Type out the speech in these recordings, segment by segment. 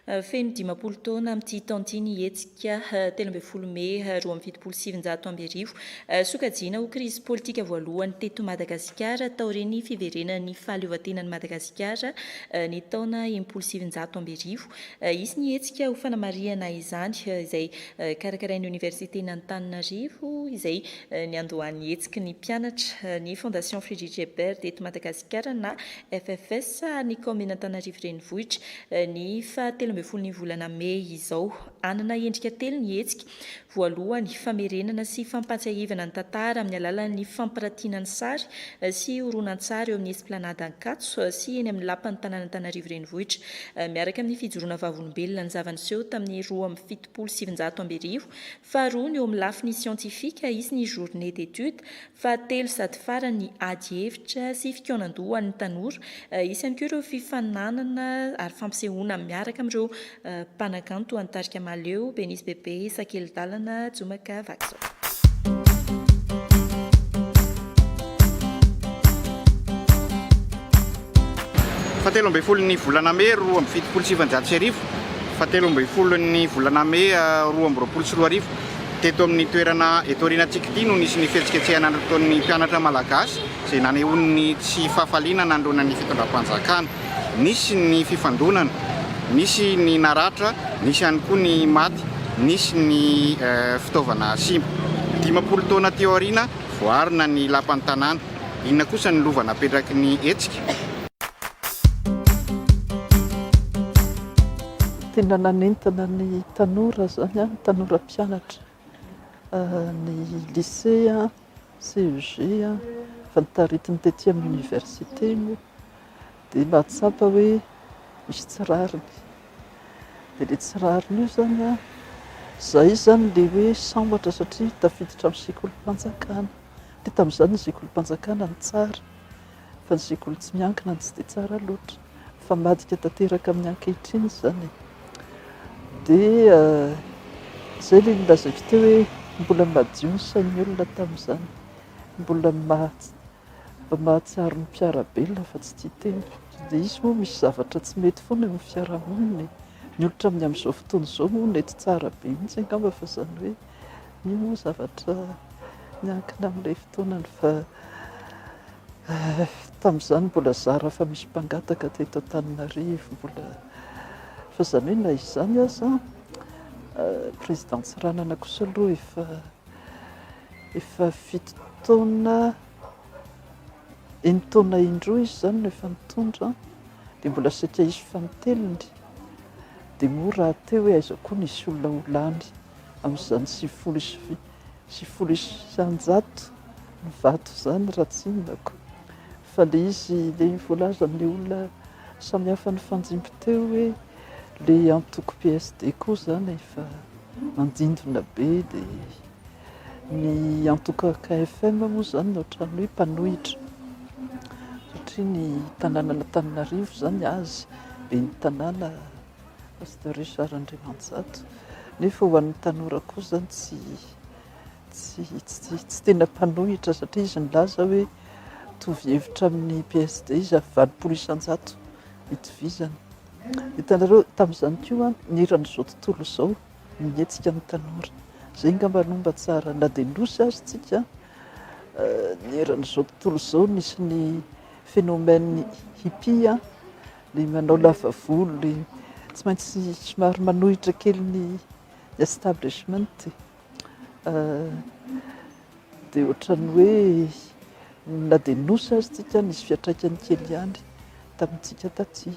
feno 10 taona amin'ity taon'ity nihetsika 13 Mey 2027 sokajiana ho krizy politika voalohany teto Madagasikara taorian'ny fiverenan'ny fahaleovatenan'ny Madagasikara ny taona 1770. Izy nihetsika ho fanamariana izany izay karakarain'ny Université n'Antananarivo izay niandohan'ny hetsiky ny mpianatra ny Fondation Friedrich Ebert teto Madagasikara na FFS ny commune Antananarivo renivohitra ny 13 volana Mey izao. Anana endrika telo ny hetsika. Voalohany famerenana sy fampatsiahivana ny tantara amin'ny alalan'ny fampirantiana ny sary sy horonan-tsary eo amin'ny esplanade Ankatso sy eny amin'ny lapan'ny tanàna Antananarivo renivohitra miaraka amin'ny fijoroana vavolombelona ny zavaniseho tamin'ny 1770. Faharoa ny eo amin'ny lafiny siantifika izy ny journée d'étude. Fahatelo sady farany ny ady hevitra sy fikonan-doha ny tanora isy ihany koa ireo fifananana ary fampisehoana miaraka amin'ireo mpanakanto Antarika Maleo, Benisy Bebe, Sakely Dalana, Jomaka Vakizao. Fatelo ambin'ny folo ny volana Mey 2027 fatelo ambin'ny folo ny volana Mey 2024 teto amin'ny toerana etorianantsika ity no nisy ny fihetsiketsehana nataon'ny mpianatra malagasy izay nanehon'ny tsy fahafaliana nandronan'ny fitondram-panjakana. Nisy ny fifandonana, nisy ny naratra, nisy ihany koa ny maty, nisy ny fitaovana simba. 10 taona teo aoriana voarina ny lapan'ny tanàna. Inona kosa ny lova napetraky ny hetsika? Tena nanentana ny tanora zany a, tanora mpianatra ny lycée a, CEG a, fa nitaritiny tetỳ amin'ny université moa dia mahatsapa hoe misy tsirariny. Dia le tsirariny io zany a, zay zany le hoe sambatra satria tafiditra amin'ny sekolim-panjakana. Dia tamin'izany ny sekolim-panjakana ny tsara, fa ny sekoly tsy miankina ny tsy dia tsara loatra, fa madika tanteraka amin'ny ankehitriny zany. Dia zay le nilazako teo hoe mbola madio ny sain'ny olona tamin'izany, mbola mahatsiaro ny mpiarabelona fa tsy tia teny. Dia izy moa misy zavatra tsy mety foana amin'ny fiarahamonina. Ny olatra amin'ny amin'izao fotoana izao moa mety tsara be mihitsy angamba fa zany hoe io moa zavatra miankina amin'ilay fotoanany fa tamin'izany mbola zara fa misy mpangataka teto Antananarivo mbola fa zany hoe na izany aza président Tsiranana kosa aloha efa 7 taona 9 taona indroa izy zany no efa nitondra dia mbola satria izy faniteliny dia mora teo hoe aiza koa nisy olona olany amin'izany 700 ny vato zany raha tsy inonako fa le izy le voalaza amin'ny olona samihafa ny fanjimby teo hoe le antoko PSD koa zany efa mandindona be dia ny antoko KFM moa zany no ohatrany hoe mpanohitra satria ny tanàna Antananarivo zany azy be ny tanàna Pasteur Richard Andriamanjato nefa ho an'ny tanora koa zany tsy tena mpanohitra satria izy nilaza hoe tovy hevitra amin'ny PSD izy 20 isan-jato itovizany. Hitanareo tamin'izany koa niran'izao tontolo izao nihetsika ny tanora zay ngamba nomba tsara na dia nosy azy tsika niran'izao tontolo izao nisy ny phénomène hippie le manao lava volo le tsy maintsy somary manohitra kely ny establishment dia ohatrany hoe na dia nosy azy tsika nisy fiantraikany kely ihany tamintsika taty.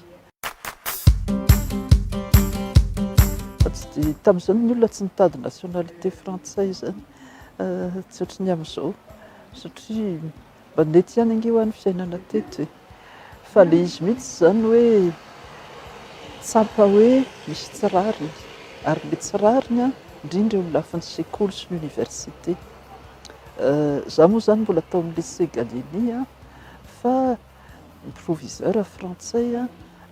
Tamin'izany ny olona tsy nitady nationalité frantsay zany tsy ohatrany amin'izao satria mba nety ihany ange ho an'ny fiainana teto fa le izy mihitsy zany hoe tsapa hoe misy tsirariny ary le tsirariny a indrindra eo amin'ny lafin'ny sekoly sy ny université. Za moa zany mbola tao amin'ny lycée Galilée a fa ny proviseur frantsay a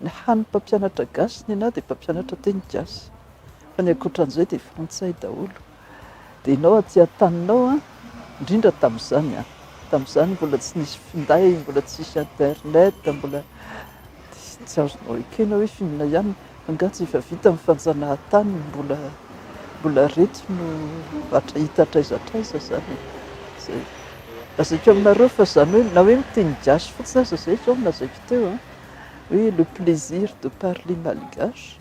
ny hany mpampianatra gasy ny ana dia mpampianatra teny gasy fa ny ankoatran'izay dia frantsay daholo. Dia ianao aty an-taninao a indrindra tamin'izany mbola tsy nisy finday, mbola tsy nisy internet, mbola tsy azonao ekena hoe finona ihany angatsy efa vita mifanjanahantany mbola reto no vatra hita traizatraiza zany zay azako aminareo fa zany hoe na hoe miteny gasy fotsiny aza zay zao nazaiky teo hoe le plaisir de parler malgache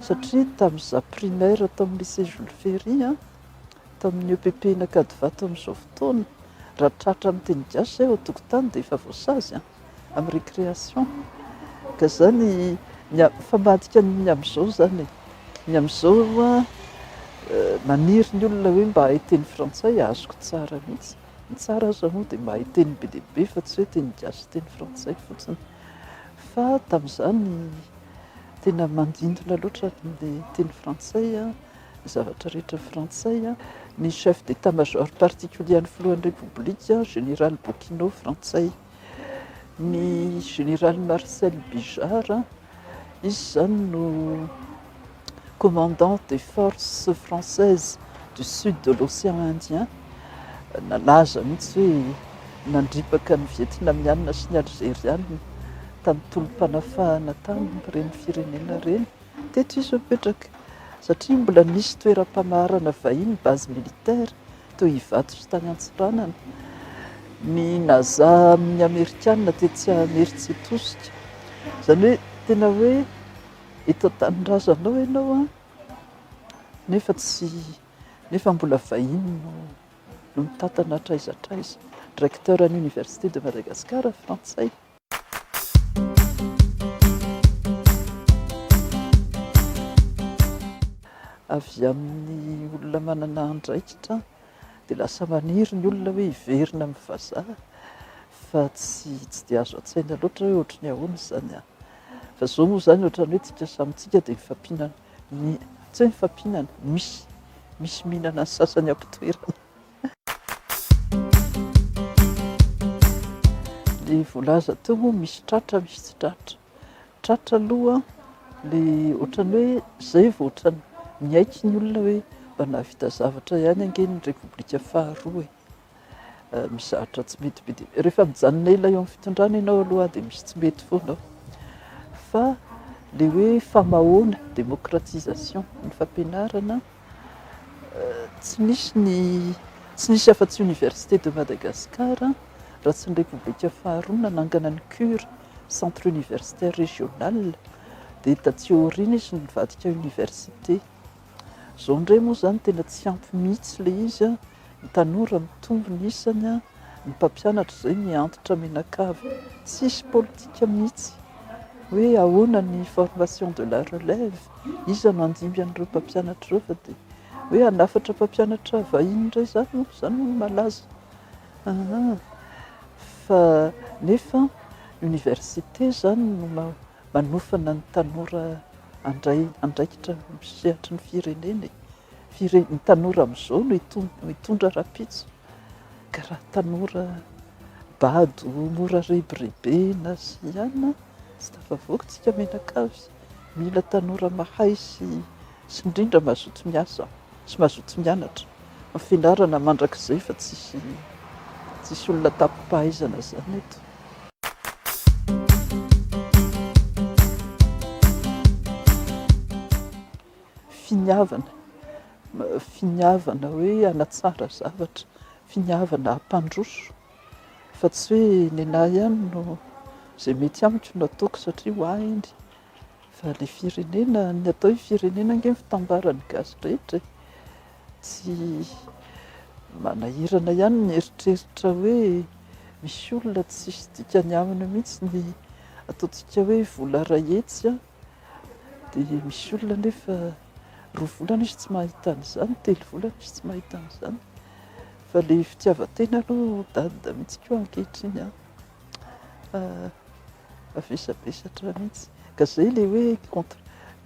satria tamin'iza primaire tao amin'ny lycée Jules Ferry tamin'ny EPP Nakadivato amin'izao fotoana raha tratra miteny gasy zay ao tokotany dia efa voasazy amin'ny récréation ka zany famadika ny amin'izao zany ny amin'izao maniry ny olona hoe mba hahay teny frantsay azoko tsara mihitsy ny tsara aza moa dia mahay teny be dia be fa tsy hoe teny gasy teny frantsay fotsiny fa tamin'izany tena mandindona loatra ny teny frantsay zavatra rehetra frantsay ny chef d'état-major particulier ny filohan'ny république général Bokino frantsay ny général Marcel Bijard izy zany no commandant des forces françaises du sud de l'océan Indien nalaza mihitsy hoe nandripaka ny vietnamiana sy ny algériana tamin'ny tolom-panafahana tamin'ireny firenena reny teto izy mipetraka satria mbola nisy toeram-pamarana vahiny base militaire teo Ivato sy tany Antsiranana ny naza amin'ny amerikana tetsy Mertsetosika zany hoe tena hoe eto an-tanin-drazanao ianao nefa mbola vahiny no mitantana traizatraiza directeur an'y université de Madagascar frantsay avy amin'ny olona manana andraikitra dia lasa maniry ny olona hoe hiverina amin'ny vazaha fa tsy dia azo an-tsaina loatra hoe ohatry ny ahoana zany fa zao moa zany ohatrany hoe tsika samyntsika dia mifampihinana tsy hoe mifampihinana misy mihinana ny sasany ampitoerana le voalaza teo moa misy tratra misy tsy tratra aloha le ohatrany hoe zay vao ohatrany miaiky ny olona hoe mba nahavita zavatra ihany angeny ny repoblika faharoa mizahatra tsy mety be dia rehefa mijanona ela eo amin'ny fitondrana ianao aloha dia misy tsy mety foanao fa le hoe famahoana démocratisation ny fampianarana tsy nisy afa-tsy université de Madagascar raha tsy ny repoblika faharoa nanangana ny CUR centre universitaire régional dia taty aoriana izy ny nivadika université zao indray moa zany tena tsy ampy mihitsy le izy ny tanora mitombo ny isany ny mpampianatra izay miantitra menakavy tsisy politika mihitsy hoe ahoana ny formation de la relève iza no andimby an'ireo mpampianatra ireo fa dia hoe hanafatra mpampianatra vahiny indray zany no malaza fa nefa université zany no manofana ny tanora andraikitra misehatra ny firenena ny tanora amin'izao no hitondra rapitso ka raha tanora bado mora rebirebena sy ihany tsy tafavoaka tsika menakavy mila tanora mahay sy indrindra mazoto miasa sy mazoto mianatra ny fianarana mandrakizay fa tsisy olona tapo-pahaizana zany eto finiavana hoe hanatsara zavatra finiavana hampandroso fa tsy hoe ny anahy ihany no zay mety amiko no ataoko satria ho ahy endry fa le firenena ny atao hoe firenena nge fitambarany gasy rehetra tsy manahirana ihany ny eritreritra hoe misy olona tsisy dikany aminy mihitsy ny ataontsika hoe vola rahetsy dia misy olona nefa 2 volana izy tsy mahita an'izany 3 volana izy tsy mahita an'izany fa le fitiavan-tena aloha dada mihitsy koa ankehitriny avesabesatra mihitsy ka zay le hoe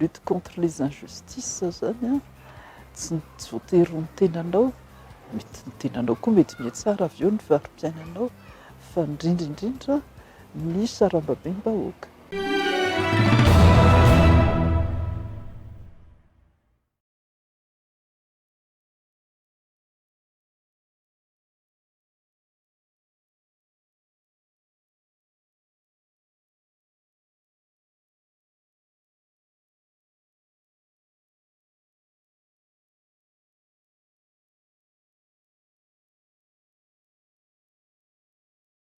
lutte contre les injustices zany tsy voatery ny tenanao mety ny tenanao koa mety mihatsara avy eo ny varim-piainanao fa indrindra ny sarambabem-bahoaka